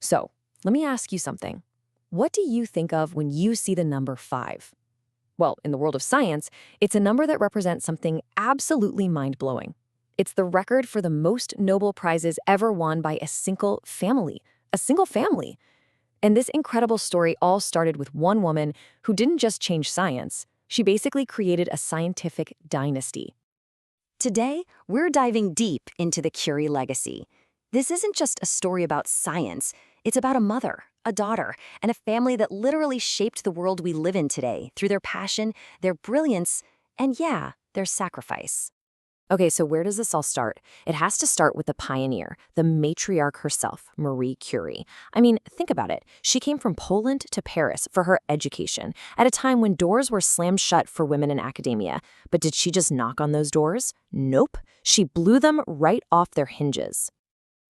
So, let me ask you something. What do you think of when you see the number 5? Well, in the world of science, it's a number that represents something absolutely mind-blowing. It's the record for the most Nobel Prizes ever won by a single family. A single family. And this incredible story all started with one woman who didn't just change science. She basically created a scientific dynasty. Today, we're diving deep into the Curie legacy. This isn't just a story about science. It's about a mother, a daughter, and a family that literally shaped the world we live in today through their passion, their brilliance, and yeah, their sacrifice. Okay, so where does this all start? It has to start with the pioneer, the matriarch herself, Marie Curie. I mean, think about it. She came from Poland to Paris for her education at a time when doors were slammed shut for women in academia. But did she just knock on those doors? Nope. She blew them right off their hinges.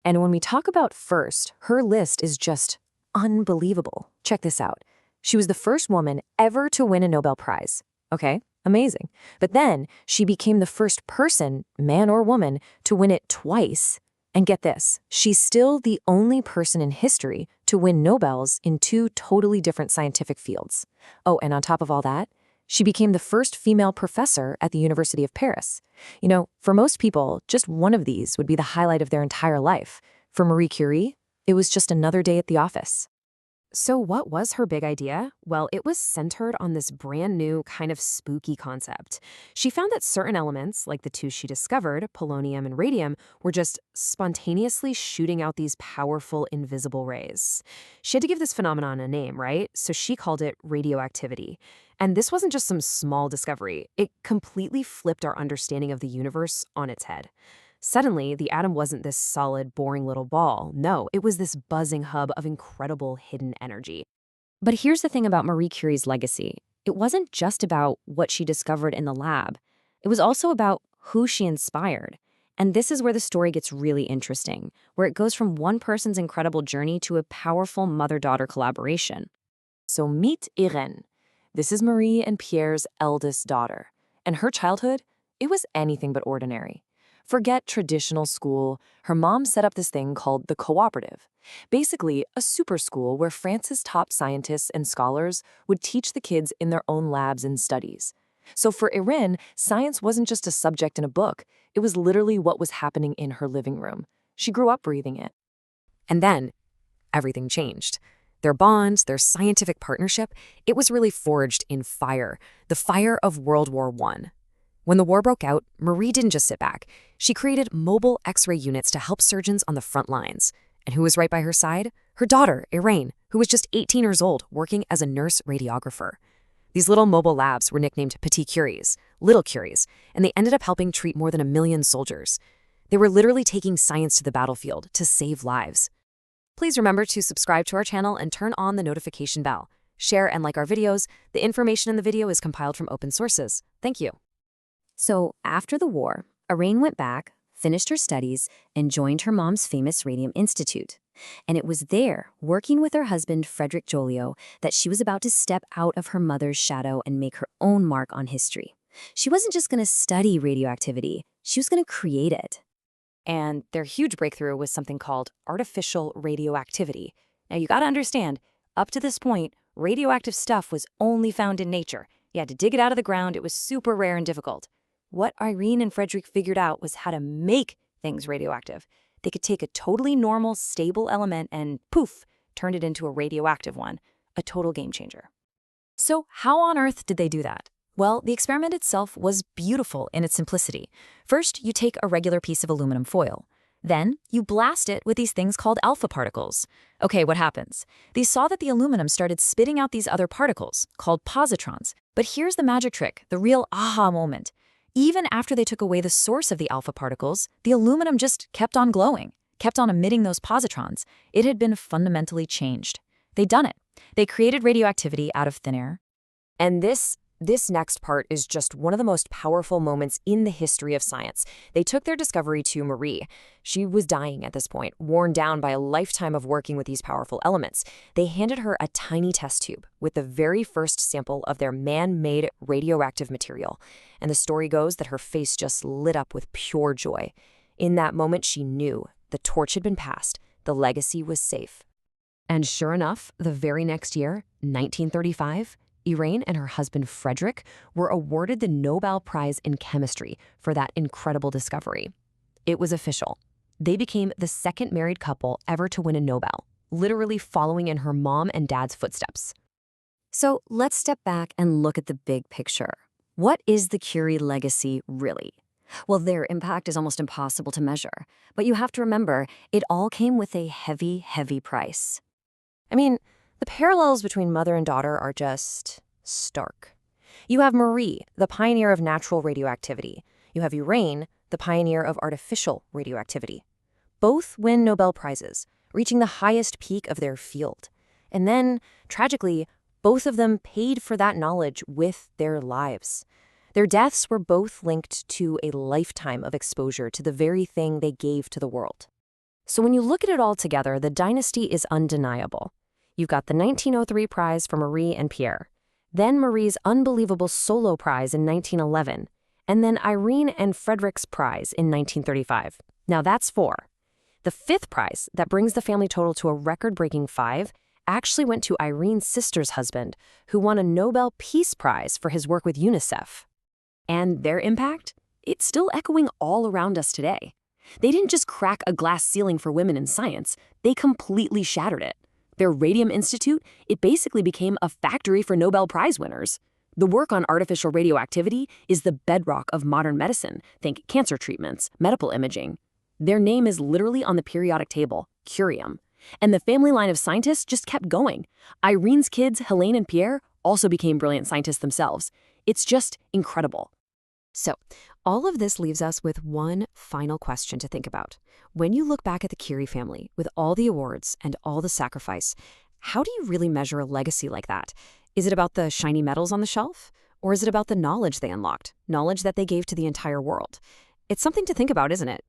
And when we talk about first, her list is just unbelievable. Check this out. She was the first woman ever to win a Nobel Prize. Okay? Amazing. But then she became the first person, man or woman, to win it twice. And get this, she's still the only person in history to win Nobels in 2 totally different scientific fields. Oh, and on top of all that, she became the first female professor at the University of Paris. You know, for most people, just one of these would be the highlight of their entire life. For Marie Curie, it was just another day at the office. So what was her big idea? Well, it was centered on this brand new kind of spooky concept. She found that certain elements, like the 2 she discovered, polonium and radium, were just spontaneously shooting out these powerful invisible rays. She had to give this phenomenon a name, right? So she called it radioactivity. And this wasn't just some small discovery. It completely flipped our understanding of the universe on its head. Suddenly, the atom wasn't this solid, boring little ball. No, it was this buzzing hub of incredible hidden energy. But here's the thing about Marie Curie's legacy. It wasn't just about what she discovered in the lab. It was also about who she inspired. And this is where the story gets really interesting, where it goes from one person's incredible journey to a powerful mother-daughter collaboration. So meet Irène. This is Marie and Pierre's eldest daughter. And her childhood, it was anything but ordinary. Forget traditional school, her mom set up this thing called the Cooperative. Basically, a super school where France's top scientists and scholars would teach the kids in their own labs and studies. So for Irène, science wasn't just a subject in a book. It was literally what was happening in her living room. She grew up breathing it. And then, everything changed. Their bonds, their scientific partnership, it was really forged in fire, the fire of World War I. When the war broke out, Marie didn't just sit back. She created mobile X-ray units to help surgeons on the front lines. And who was right by her side? Her daughter, Irène, who was just 18 years old, working as a nurse radiographer. These little mobile labs were nicknamed Petits Curies, little Curies, and they ended up helping treat more than 1 million soldiers. They were literally taking science to the battlefield to save lives. Please remember to subscribe to our channel and turn on the notification bell. Share and like our videos. The information in the video is compiled from open sources. Thank you. So after the war, Irène went back, finished her studies, and joined her mom's famous Radium Institute. And it was there, working with her husband, Frederick Joliot, that she was about to step out of her mother's shadow and make her own mark on history. She wasn't just going to study radioactivity, she was going to create it. And their huge breakthrough was something called artificial radioactivity. Now you gotta understand, up to this point, radioactive stuff was only found in nature. You had to dig it out of the ground, it was super rare and difficult. What Irène and Frederick figured out was how to make things radioactive. They could take a totally normal, stable element and, poof, turned it into a radioactive one. A total game changer. So how on earth did they do that? Well, the experiment itself was beautiful in its simplicity. First, you take a regular piece of aluminum foil. Then, you blast it with these things called alpha particles. Okay, what happens? They saw that the aluminum started spitting out these other particles, called positrons. But here's the magic trick, the real aha moment. Even after they took away the source of the alpha particles, the aluminum just kept on glowing, kept on emitting those positrons. It had been fundamentally changed. They'd done it. They created radioactivity out of thin air. And this next part is just one of the most powerful moments in the history of science. They took their discovery to Marie. She was dying at this point, worn down by a lifetime of working with these powerful elements. They handed her a tiny test tube with the very first sample of their man-made radioactive material. And the story goes that her face just lit up with pure joy. In that moment, she knew the torch had been passed. The legacy was safe. And sure enough, the very next year, 1935, Irène and her husband Frederick were awarded the Nobel Prize in Chemistry for that incredible discovery. It was official. They became the second married couple ever to win a Nobel, literally following in her mom and dad's footsteps. So let's step back and look at the big picture. What is the Curie legacy really? Well, their impact is almost impossible to measure, but you have to remember, it all came with a heavy, heavy price. I mean, the parallels between mother and daughter are just stark. You have Marie, the pioneer of natural radioactivity. You have Irène, the pioneer of artificial radioactivity. Both win Nobel Prizes, reaching the highest peak of their field. And then, tragically, both of them paid for that knowledge with their lives. Their deaths were both linked to a lifetime of exposure to the very thing they gave to the world. So when you look at it all together, the dynasty is undeniable. You've got the 1903 prize for Marie and Pierre, then Marie's unbelievable solo prize in 1911, and then Irène and Frederick's prize in 1935. Now that's 4. The 5th prize, that brings the family total to a record-breaking 5, actually went to Irene's sister's husband, who won a Nobel Peace Prize for his work with UNICEF. And their impact? It's still echoing all around us today. They didn't just crack a glass ceiling for women in science, they completely shattered it. Their Radium Institute, it basically became a factory for Nobel Prize winners. The work on artificial radioactivity is the bedrock of modern medicine. Think cancer treatments, medical imaging. Their name is literally on the periodic table, curium. And the family line of scientists just kept going. Irene's kids, Helene and Pierre, also became brilliant scientists themselves. It's just incredible. So, all of this leaves us with one final question to think about. When you look back at the Curie family, with all the awards and all the sacrifice, how do you really measure a legacy like that? Is it about the shiny medals on the shelf? Or is it about the knowledge they unlocked, knowledge that they gave to the entire world? It's something to think about, isn't it?